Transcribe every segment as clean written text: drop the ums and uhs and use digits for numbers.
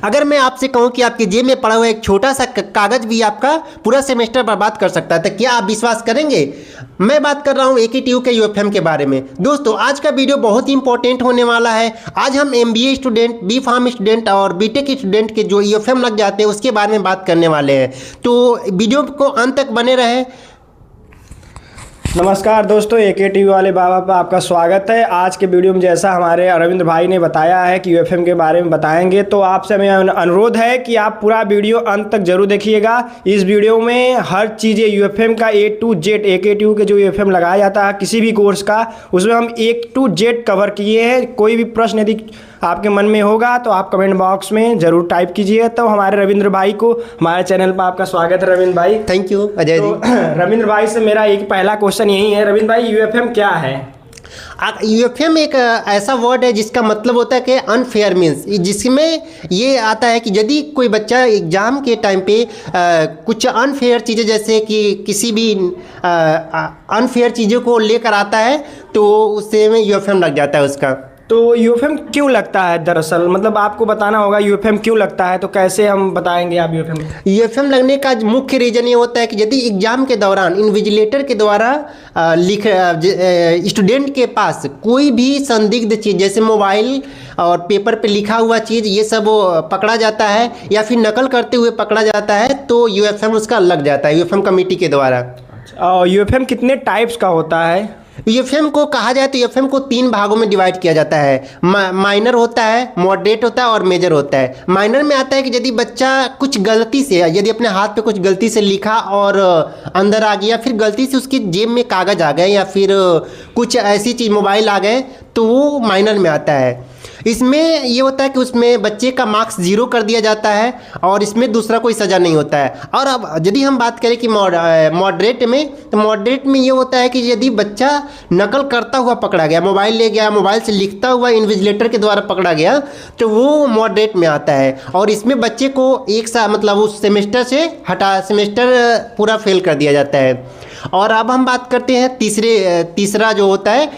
अगर मैं आपसे कहूं कि आपके जेब में पड़ा हुआ एक छोटा सा कागज भी आपका पूरा सेमेस्टर बर्बाद कर सकता है, तो क्या आप विश्वास करेंगे? मैं बात कर रहा हूं एकेटीयू के यूएफएम के बारे में। दोस्तों, आज का वीडियो बहुत ही इंपॉर्टेंट होने वाला है। आज हम MBA student, B Pharm student और बीटेक स्टूडेंट के जो यूएफएम लग जाते हैं उसके बारे में बात करने वाले हैं, तो वीडियो को अंत तक बने रहें। नमस्कार दोस्तों, एकेटीयू वाले बाबा पर आपका स्वागत है। आज के वीडियो में जैसा हमारे अरविंद भाई ने बताया है कि यूएफएम के बारे में बताएंगे, तो आपसे मेरा अनुरोध है कि आप पूरा वीडियो अंत तक जरूर देखिएगा। इस वीडियो में हर चीज़ें यूएफएम का A to Z, एकेटीयू के जो यूएफएम लगाया जाता है किसी भी कोर्स का, उसमें हम A to Z कवर किए हैं। कोई भी प्रश्न यदि आपके मन में होगा तो आप कमेंट बॉक्स में जरूर टाइप कीजिए। तो हमारे रविंद्र भाई को हमारे चैनल पर आपका स्वागत है रविंद्र भाई। Thank you Ajay ji. रविंद्र भाई से मेरा एक पहला क्वेश्चन यही है, रविंद्र भाई यूएफएम क्या है? यूएफएम एक ऐसा वर्ड है जिसका मतलब होता है कि अनफेयर मीन्स, जिसमें ये आता है कि यदि कोई बच्चा एग्ज़ाम के टाइम पे कुछ अनफेयर चीज़ें, जैसे कि किसी भी अनफेयर चीज़ों को लेकर आता है तो उससे में यूएफएम लग जाता है उसका। तो यूएफएम क्यों लगता है? दरअसल मतलब आपको बताना होगा यूएफएम क्यों लगता है, तो कैसे हम बताएंगे आप यूएफएम लगने का मुख्य रीज़न ये होता है कि यदि एग्जाम के दौरान इन्विजिलेटर के द्वारा स्टूडेंट के पास कोई भी संदिग्ध चीज़ जैसे मोबाइल और पेपर पे लिखा हुआ चीज़ ये सब पकड़ा जाता है या फिर नकल करते हुए पकड़ा जाता है, तो यूएफएम उसका लग जाता है यूएफएम कमेटी के द्वारा। यूएफएम कितने टाइप्स का होता है? यूएफएम को कहा जाए तो यूएफएम को 3 भागों में डिवाइड किया जाता है। माइनर होता है, मॉडरेट होता है और मेजर होता है। माइनर में आता है कि यदि बच्चा कुछ गलती से, यदि अपने हाथ पे कुछ गलती से लिखा और अंदर आ गया, फिर गलती से उसकी जेब में कागज़ आ गए या फिर कुछ ऐसी चीज़ मोबाइल आ गए, तो वो माइनर में आता है। इसमें ये होता है कि उसमें बच्चे का मार्क्स 0 कर दिया जाता है और इसमें दूसरा कोई सज़ा नहीं होता है। और अब यदि हम बात करें कि मॉडरेट में, तो मॉडरेट में ये होता है कि यदि बच्चा नकल करता हुआ पकड़ा गया, मोबाइल ले गया, मोबाइल से लिखता हुआ इन्विजिलेटर के द्वारा पकड़ा गया, तो वो मॉडरेट में आता है। और इसमें बच्चे को एक साल मतलब उस सेमेस्टर से सेमेस्टर पूरा फेल कर दिया जाता है। और अब हम बात करते हैं तीसरा जो होता है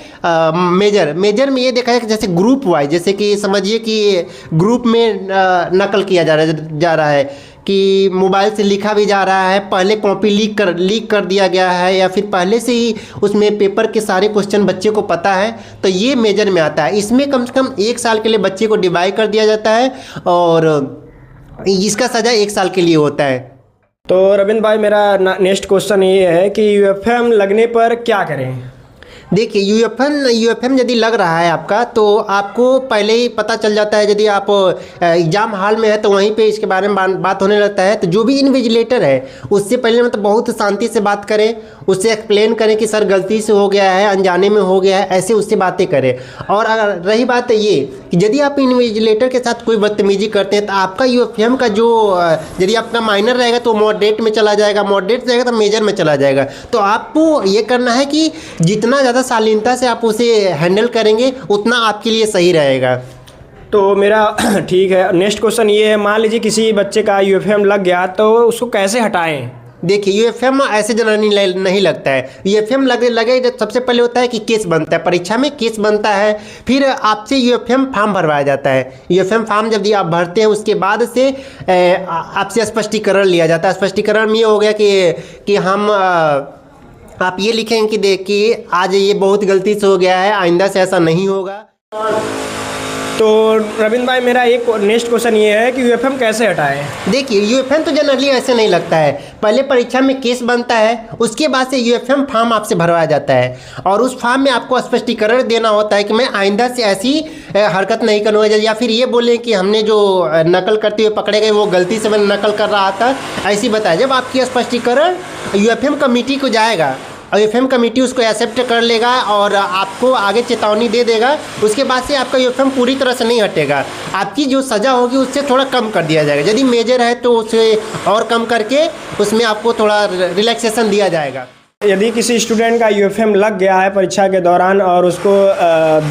मेजर में ये देखा है कि जैसे ग्रुप वाइज, जैसे कि समझिए कि ग्रुप में नकल किया जा रहा है कि मोबाइल से लिखा भी जा रहा है, पहले कॉपी लीक कर दिया गया है या फिर पहले से ही उसमें पेपर के सारे क्वेश्चन बच्चे को पता है, तो ये मेजर में आता है। इसमें कम से कम 1 साल के लिए बच्चे को डिवाइड कर दिया जाता है और इसका सज़ा 1 साल के लिए होता है। तो रविंद्र भाई, मेरा नेक्स्ट क्वेश्चन ये है कि यूएफएम लगने पर क्या करें? देखिए, यूएफएम यदि लग रहा है आपका, तो आपको पहले ही पता चल जाता है। यदि आप एग्ज़ाम हॉल में है तो वहीं पे इसके बारे में बात होने लगता है। तो जो भी इन्विजिलेटर है उससे पहले मतलब बहुत शांति से बात करें, उससे एक्सप्लेन करें कि सर गलती से हो गया है, अनजाने में हो गया है, ऐसे उससे बातें करें। और अगर रही बात है ये कि यदि आप इन्विजिलेटर के साथ कोई बदतमीजी करते हैं तो आपका यूएफएम का जो यदि आपका माइनर रहेगा तो मॉडरेट में चला जाएगा, मॉडरेट रहेगा तो मेजर में चला जाएगा। तो आपको ये करना है कि जितना ज़्यादा शालीनता से आप उसे हैंडल करेंगे उतना आपके लिए सही रहेगा। तो मेरा ठीक है, नेक्स्ट क्वेश्चन ये है, मान लीजिए किसी बच्चे का यूएफएम लग गया तो उसको कैसे हटाएं? देखिए, यूएफएम ऐसे जनरली नहीं लगता है। यूएफएम लगे सबसे पहले होता है कि केस बनता है, परीक्षा में केस बनता है, फिर आपसे यूएफएम फॉर्म भरवाया जाता है। यूएफएम फॉर्म जब आप भरते हैं उसके बाद से आपसे स्पष्टीकरण लिया जाता है। स्पष्टीकरण में ये हो गया कि हम आप ये लिखेंगे कि देखिए आज ये बहुत गलती से हो गया है, आइंदा से ऐसा नहीं होगा। तो रविंद्र भाई, मेरा एक नेक्स्ट क्वेश्चन ये है कि यूएफएम कैसे हटाएं? देखिए, यूएफएम तो जनरली ऐसे नहीं लगता है। पहले परीक्षा में केस बनता है, उसके बाद से यूएफएम फॉर्म आपसे भरवाया जाता है और उस फॉर्म में आपको स्पष्टीकरण देना होता है कि मैं आइंदा से ऐसी हरकत नहीं करूँगा, या फिर ये बोलें कि हमने जो नकल करते हुए पकड़े गए वो गलती से मैंने नकल कर रहा था, ऐसी बताया। जब आपकी स्पष्टीकरण यूएफएम कमेटी को जाएगा और यूएफएम कमेटी उसको एक्सेप्ट कर लेगा और आपको आगे चेतावनी दे देगा, उसके बाद से आपका यूएफएम पूरी तरह से नहीं हटेगा। आपकी जो सज़ा होगी उससे थोड़ा कम कर दिया जाएगा। यदि मेजर है तो उसे और कम करके उसमें आपको थोड़ा रिलैक्सेशन दिया जाएगा। यदि किसी स्टूडेंट का यूएफएम लग गया है परीक्षा के दौरान और उसको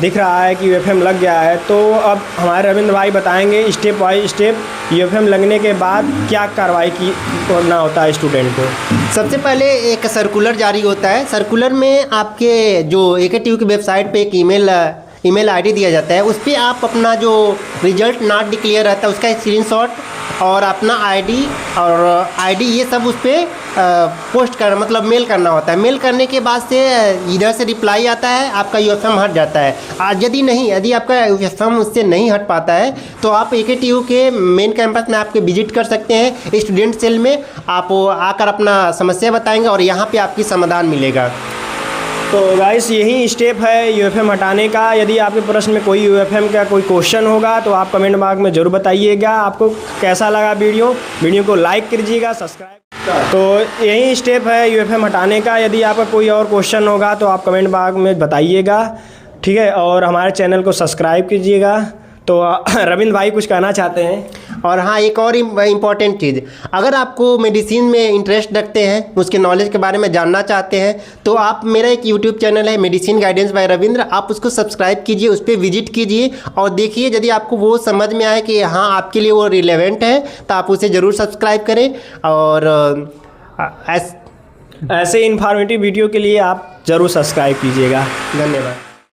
दिख रहा है कि यूएफएम लग गया है, तो अब हमारे रविंद्र भाई बताएंगे स्टेप बाय स्टेप यूएफएम लगने के बाद क्या कार्रवाई करना होता है स्टूडेंट को। सबसे पहले एक सर्कुलर जारी होता है। सर्कुलर में आपके जो एकेटीयू की वेबसाइट पे एक ईमेल आईडी दिया जाता है, उस पर आप अपना जो रिजल्ट नॉट डिक्लेयर रहता है उसका स्क्रीनशॉट और अपना आईडी ये सब उस पर पोस्ट कर मतलब मेल करना होता है। मेल करने के बाद से इधर से रिप्लाई आता है, आपका यूएफएम हट जाता है। आज यदि आपका यूएफएम उससे नहीं हट पाता है तो आप AKTU के मेन कैंपस में आपके विजिट कर सकते हैं। स्टूडेंट सेल में आप आकर अपना समस्या बताएंगे और यहाँ पे आपकी समाधान मिलेगा। तो गाइस यही स्टेप है यूएफएम हटाने का। यदि आपके प्रश्न में कोई यूएफएम का कोई क्वेश्चन होगा तो आप कमेंट बॉक्स में ज़रूर बताइएगा। आपको कैसा लगा वीडियो को लाइक कीजिएगा, सब्सक्राइब। तो यही स्टेप है यूएफएम हटाने का। यदि आपका कोई और क्वेश्चन होगा तो आप कमेंट बॉक्स में बताइएगा, ठीक है। और हमारे चैनल को सब्सक्राइब कीजिएगा। तो रविंद्र भाई कुछ कहना चाहते हैं? और हाँ, एक और इम्पॉर्टेंट चीज़, अगर आपको मेडिसिन में इंटरेस्ट रखते हैं, उसके नॉलेज के बारे में जानना चाहते हैं, तो आप मेरा एक यूट्यूब चैनल है मेडिसिन गाइडेंस बाय रविंद्र, आप उसको सब्सक्राइब कीजिए, उस पर विजिट कीजिए और देखिए यदि आपको वो समझ में आए कि हाँ आपके लिए वो रिलेवेंट है तो आप उसे ज़रूर सब्सक्राइब करें। और ऐसे इन्फॉर्मेटिव वीडियो के लिए आप ज़रूर सब्सक्राइब कीजिएगा। धन्यवाद।